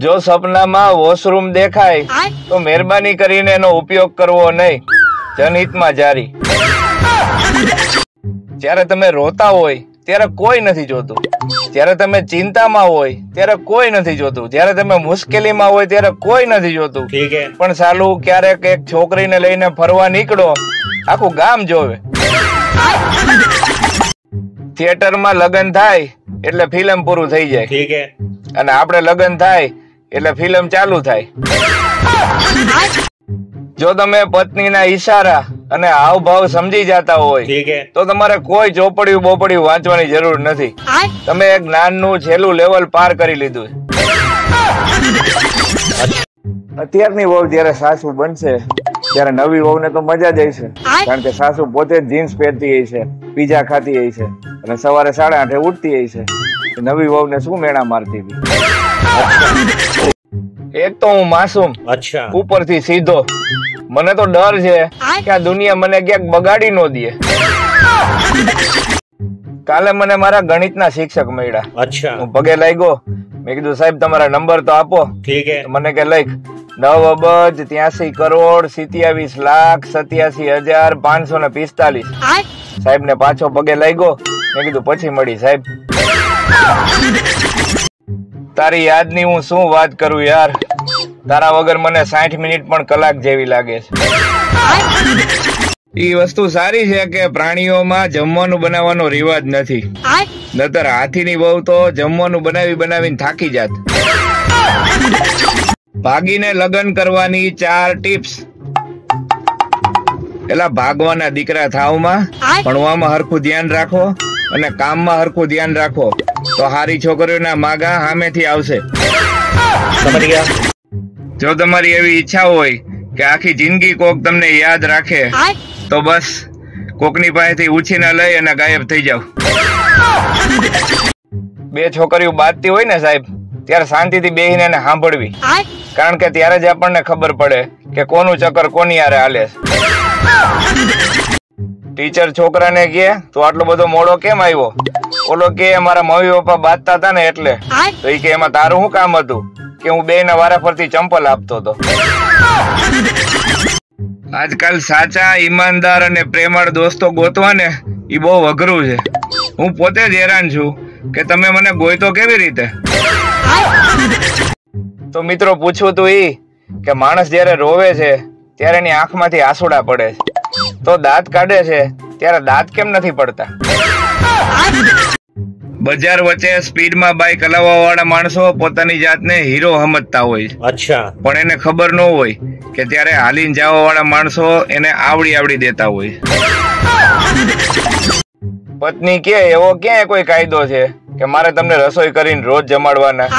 જો સપનામાં વોશરૂમ દેખાય તો મહેરબાની કરીને એનો ઉપયોગ કરવો નહીં, જનહિતમાં જારી। જ્યારે તમે રોતા હોય ત્યારે કોઈ નથી જોતું, જ્યારે તમે ચિંતામાં હોય ત્યારે કોઈ નથી જોતું, જ્યારે તમે મુશ્કેલીમાં હોય ત્યારે કોઈ નથી જોતું, પણ સાલું ક્યારેક એક છોકરીને લઈને ફરવા નીકળો, આખું ગામ જોવે। થિયેટરમાં લગ્ન થાય એટલે ફિલ્મ પૂરું થઈ જાય, અને આપણે લગ્ન થાય એટલે ફિલ્મ ચાલુ થાય। જો તમે પત્નીના ઈશારા અને હાવભાવ સમજી જતા હોય તો તમારે કોઈ ચોપડિયું બોપડિયું વાંચવાની જરૂર નથી, તમે એક જ્ઞાનનું છેલ્લું લેવલ પાર કરી લીધું। અત્યારની વહુ જયારે સાસુ બનશે ત્યારે નવી વહુને તો મજા જ હશે, કારણ કે સાસુ પોતે જીન્સ પહેરતી હશે, પીઝા ખાતી હશે અને સવારે 8:30 ઉઠતી હશે, નવી વહુને શું મેણા મારતી હતી। એક તો હું માસૂમ, ઉપરથી સીધો, મને તો ડર છે કે આ દુનિયા મને ક્યાંક બગાડી નો દે। કાલે મને મારા ગણિતના શિક્ષક મળ્યા, હું પગે લાગ્યો, મેં કીધું સાહેબ તમારા નંબર તો આપો। મને કે લખ 9 અબજ 83 કરોડ 27 લાખ 87,545। સાહેબ ને પાછો પગે લાગ્યો, મેં કીધું પછી મળી સાહેબ। તારી યાદની હું શું વાત કરું યાર, તારા વગર મને 60 મિનિટ પણ કલાક જેવી લાગે છે। ઈ વસ્તુ સારી છે કે પ્રાણીઓમાં જમવાનું બનાવવાનો રિવાજ નથી, નતર હાથીની વહુ તો જમવાનું બનાવીને થાકી જાત। ભાગીને લગ્ન કરવાની 4 ટિપ્સ। એલા ભાગવાના દીકરા થાવમાં, ભણવામાં હરખું ધ્યાન રાખો અને કામમાં હરખું ધ્યાન રાખો, તો હારી છોકરીઓના માગા સામેથી આવશે। જો તમારી એવી ઈચ્છા હોય કે આખી જિંદગી કોક તમને યાદ રાખે તો બસ કોકની પાસેથી ઉછીના લઈ અને ગાયબ થઈ જાવ। 2 છોકરીઓ બાદતી હોય ને સાહેબ, ત્યારે શાંતિથી બેહીને એને સાંભળવી, કારણ કે ત્યારે જ આપણને ખબર પડે કે કોનું ચક્કર કોની હારે હાલે છે। ટીચર છોકરાને કહે તો આટલો બધો મોડો કેમ આવ્યો, ઓલો કે મારા મમ્મી પપ્પા બાંધતા હતા ને એટલે, તો એ કે એમાં તારું શું કામ હતું કે હું 2 ના વારા ફરતી ચંપલ આપતો હતો। આજકાલ સાચા ઈમાનદાર અને પ્રેમાળ દોસ્તો ગોતવા ને એ બહુ અઘરું છે। હું પોતે જ હેરાન છું કે તમે મને ગોઈતો કેવી રીતે। તો મિત્રો પૂછવું તું ઈ કે માણસ જયારે રોવે છે ત્યારે એની આંખમાંથી આંસુડા પડે છે, તો દાંત કાઢે છે ત્યારે દાંત કેમ નથી પડતા। બજાર વચ્ચે સ્પીડમાં બાઇક હલાવવા વાળા માણસો પોતાની જાતને હીરો સમજતા હોય, પણ એને ખબર ન હોય કે ત્યારે હાલીને જવા વાળા માણસો એને આવડી દેતા હોય। પત્ની કે એવો ક્યાં કોઈ કાયદો છે કે મારે તમને રસોઈ કરીને રોજ જમાડવાના।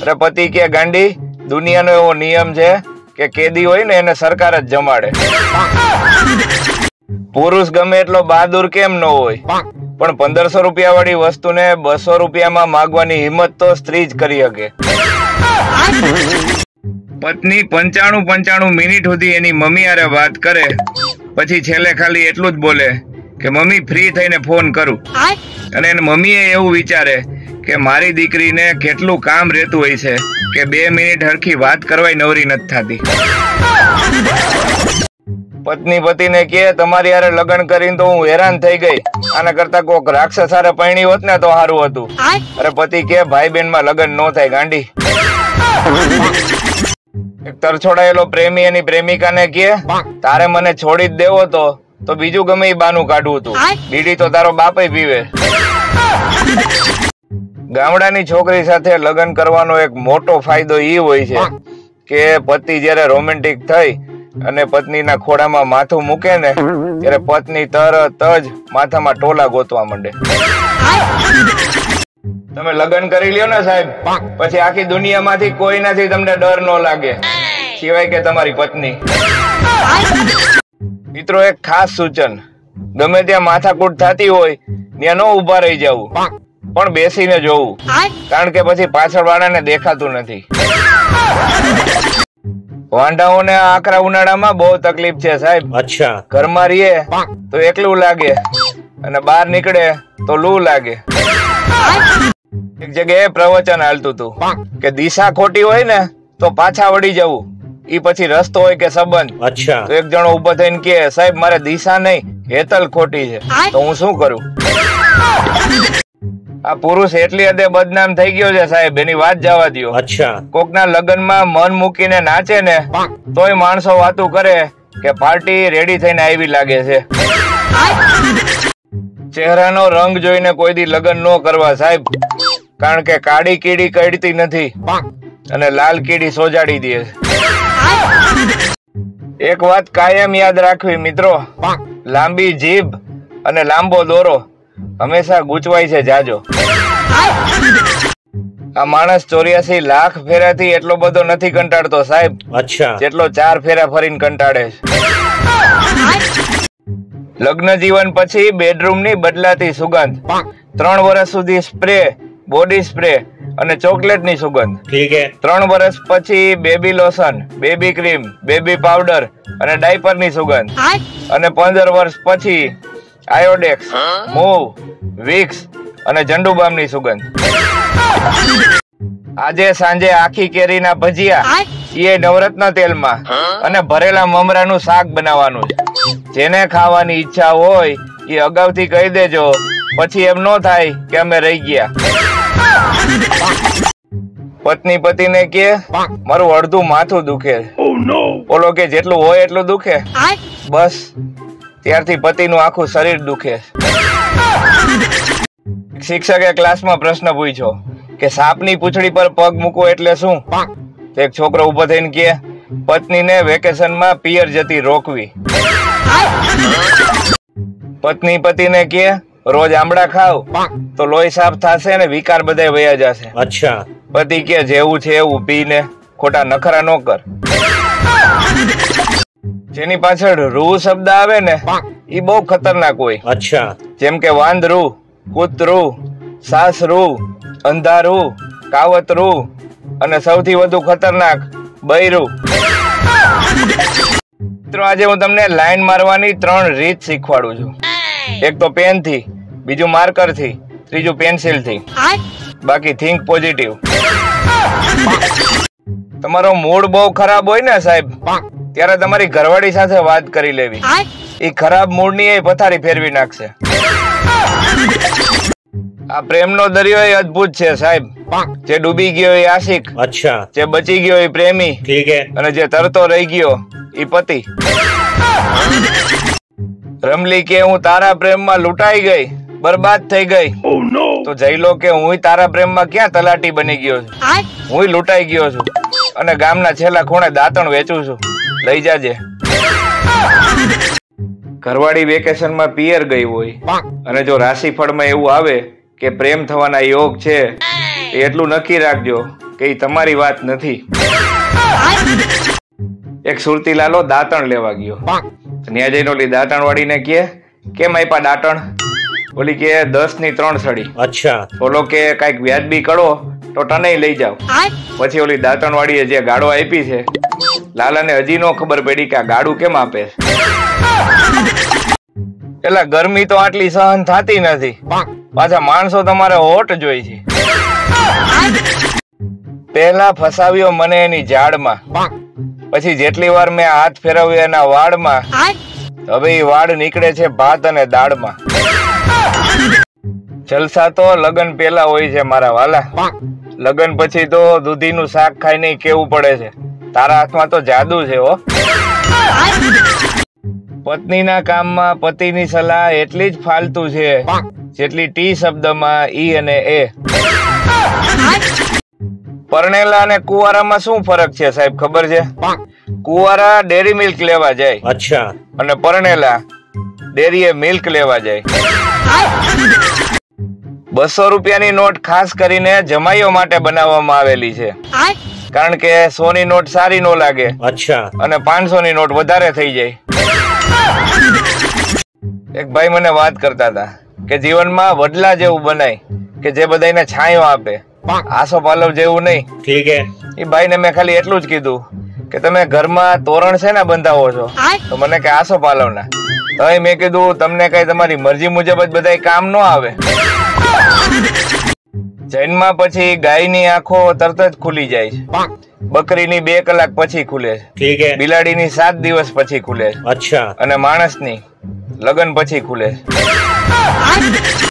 અરે પતિ કે ગાંડી, દુનિયાનો એવો નિયમ છે કે કેદી હોય ને એને સરકાર જ જમાડે। પુરુષ ગમે એટલો બહાદુર કેમ ન હોય, પણ 1500 રૂપિયા વાળી વસ્તુને 200 રૂપિયામાં માંગવાની હિંમત તો સ્ત્રી જ કરી શકે। પત્ની 95 મિનિટ સુધી એની મમ્મી હારે વાત કરે, પછી છેલ્લે ખાલી એટલું જ બોલે કે મમ્મી ફ્રી થઈને ફોન કરું, અને એની મમ્મીએ એવું વિચારે કે મારી દીકરીને કેટલું કામ રહેતું હોય છે કે 2 મિનિટ હરખી વાત કરવાય નવરી નથી થતી। પત્ની પતિને કે તમારી હારે લગ્ન કરીને તો હું હેરાન થઈ ગઈ, આના કરતા કોક રાક્ષસ હારે પરણી હોત ને તો સારું હતું। અરે પતિ કે ભાઈ બેન માં લગ્ન નો થાય ગાંડી। એક તરછોડાયેલો પ્રેમી એની પ્રેમિકાને કે તારે મને છોડી જ દેવો તો બીજું ગમે એ બાનું કાઢવું તું, બીડી તો તારો બાપય પીવે। ગામડાની છોકરી સાથે લગ્ન કરવાનો એક મોટો ફાયદો એ હોય છે કે પતિ જયારે રોમેન્ટિક થઈ અને પત્નીના ખોડામાં માથું મૂકે ને ત્યારે પત્ની તરત જ માથામાં ટોલા ગોતવા માંડે। તમે લગ્ન કરી લ્યો ને સાહેબ, પછી આખી દુનિયામાંથી કોઈનાથી તમને ડર ન લાગે સિવાય કે તમારી પત્ની। મિત્રો એક ખાસ સૂચન, ગમે ત્યાં માથાકૂટ થતી હોય ત્યાં ન ઉભા રહી જવું, પણ બેસીને જોવું, કારણ કે પછી પાછળ વાળાને દેખાતું નથી। વાંઢાઓને આકરા ઉનાળામાં બહુ તકલીફ છે સાહેબ। ઘરમાં રહીએ તો એકલું લાગે અને બહાર નીકળે તો લૂ લાગે। એક જગ્યાએ પ્રવચન હાલતું હતું કે દિશા ખોટી હોય ને તો પાછા વળી જવું, ઈ પછી રસ્તો હોય કે સંબંધ. અચ્છા. તો એક જણો ઉભો થઈને કે સાહેબ મારે દિશા નહીં હેતલ ખોટી છે, તો હું શું કરું? આ પુરુષ એટલી હદે બદનામ થઈ ગયો છે સાહેબ, એની વાત જવા દ્યો. અચ્છા. કોકના લગ્નમાં મન મૂકીને નાચે ને તોય માણસો વાતું કરે કે પાર્ટી રેડી થઈને આવી લાગે છે. ચહેરાનો રંગ જોઈને કોઈ દી લગ્ન ન કરવા સાહેબ, કારણ કે કાળી કીડી કડતી નથી અને લાલ કીડી સોજાડી દે. એક વાત કાયમ યાદ રાખવી મિત્રો, લાંબી જીભ અને લાંબો દોરો હંમેશા ગૂંચવાય છે જાજો. આ માણસ 84 લાખ ફેરાથી એટલો બધો નથી કંટાળતો સાહેબ, અચ્છા, જેટલો 4 ફેરા ફરીને કંટાળે છે. લગ્ન જીવન પછી બેડરૂમ ની બદલાતી સુગંધ, 3 વર્ષ સુધી સ્પ્રે, બોડી સ્પ્રે અને ચોકલેટ ની સુગંધ. ઠીક હે. 3 વર્ષ પછી baby lotion, baby cream, baby powder અને ડાયપર ની સુગંધ. અને 15 વર્ષ પછી આયોડેક્સ, મૂવ, વિક્સ અને ઝંડુબામ ની સુગંધ. આજે સાંજે આખી કેરીના ભજીયા, એ નવરત્ન તેલમાં અને ભરેલા મમરાનું શાક બનાવવાનું છે. જેને ખાવાની ઈચ્છા હોય એ અગાઉથી કહી દેજો, પછી એમ ન થાય કે અમે રહી ગયા. પત્ની પતિને કે મારું અડધું માથું દુખે, ઓલો કે જેટલું હોય એટલું દુખે. બસ ત્યારથી પતિનું આખું શરીર દુખે. શિક્ષકે ક્લાસમાં પ્રશ્ન પૂછ્યો કે સાપની પૂંછડી પર પગ મૂકવો એટલે શું? તો એક છોકરો ઉભો થઈને કે પત્નીને વેકેશનમાં પિયર જતી રોકવી. પત્ની પતિને કે રોજ આમળા ખાવ તો લોહી સાફ થશે ને વિકાર બધા વયા જશે. અચ્છા. પતિ કે જેવું છે એવું પીને ખોટા નખરા ન કર. જેની પાછળ રૂ શબ્દ આવે ને ઈ બહુ ખતરનાક હોય. અચ્છા. જેમ કે વાંદરું, કૂતરું, સાસરું, અંધારું, કાવતરું અને સૌથી વધુ ખતરનાક બૈરું. મિત્રો આજે હું તમને લાઈન મારવાની 3 રીત શીખવાડું છું. એક તો પેન થી, બીજું માર્કર થી, ત્રીજું પેન્સિલ થી. બાકી થિંક પોઝિટિવ. તમારો મૂડ બહુ ખરાબ હોય ને સાહેબ, ત્યારે તમારી ઘરવાળી સાથે વાત કરી લેવી. એ ખરાબ મૂડ ની એ પથારી ફેરવી નાખશે. આ પ્રેમનો દરિયો એ અદ્ભુત છે સાહેબ. જે ડૂબી ગયો એ આશિક, અચ્છા, જે બચી ગયો એ પ્રેમી, ઠીક હે, અને જે તરતો રહી ગયો એ પતિ. રમલી કે હું તારા પ્રેમમાં લૂંટાઈ ગઈ, બરબાદ થઈ ગઈ. તો જઈલો કે હું તારા પ્રેમમાં ક્યાં તલાટી બની ગયો છું, હું લૂંટાઈ ગયો છું અને ગામના છેલ્લા ખૂણે દાંતણ વેચું છું, લઈ જાજે. ઘરવાળી વેકેશનમાં પિયર ગઈ હોય અને જો રાશિફળમાં એવું આવે કે પ્રેમ થવાના યોગ છે, એટલું નક્કી રાખજો કે એ તમારી વાત નથી. એક સુરતી લાલો દાંતણ લેવા ગયો. ત્યાં જઈને ઓલી દાંતણ વાળીને કે કેમ આપ્યા દાંતણ? ઓલી કે 10 ની 3 સડી. અચ્છા. ઓલો કે કઈક વ્યાજબી કરો તો તને લઈ જાવ. પછી ઓલી દાંતણ વાળીએ જે ગાડો આપી છે, લાલાને હજી નો ખબર પડી કે આ ગાડું કેમ આપે. એટલે ગરમી તો આટલી સહન થતી નથી, પાછા માણસો તમારે હોટ જોઈ છે. પહેલા ફસાવ્યો મને એની ઝાડમાં, પછી જેટલી વાર મેં હાથ ફેરવ્યો એના વાળમાં, હવે એ વાળ નીકળે છે ભાત અને દાળમાં. જલસા તો લગન પેલા હોય છે મારા વાલા, લગન પછી તો દૂધીનું શાક ખાઈને કેવું પડે છે તારા હાથમાં તો જાદુ છે હો. પત્નીના કામમાં પતિની સલાહ એટલી જ ફાલતુ છે જેટલી ટી શબ્દમાં ઈ અને એ. પરણેલા અને કુંવારામાં શું ફરક છે સાહેબ ખબર છે? કુંવારા ડેરી મિલ્ક લેવા જાય, અચ્છા, અને પરણેલા ડેરીએ મિલ્ક લેવા જાય. 200 રૂપિયાની નોટ ખાસ કરીને જમાઈઓ માટે બનાવવામાં આવેલી છે, કારણ કે 100 ની નોટ સારી નો લાગે. અચ્છા. અને 500 ની નોટ વધારે થઈ જાય. એક ભાઈ મને વાત કરતા હતા કે જીવનમાં વડલા જેવું બનાય કે જે બધાને છાંયો આપે, આસો પાલવ જેવું નહીં. ઠીક હે. એ ભાઈને મેં ખાલી એટલું જ કીધું કે તમે ઘરમાં તોરણ છે ને બંધાવો છો? તો મને કે આસો પાલવના. તો મેં કીધું તમને કઈ તમારી મરજી મુજબ જ બધા કામ ન આવે. જન્મ પછી ગાયની આંખો તરત જ ખુલી જાય છે, બકરીની 2 કલાક પછી ખુલે છે, ठीक है, બિલાડીની 7 દિવસ પછી ખુલે છે, अच्छा, અને માણસની લગ્ન પછી ખુલે છે.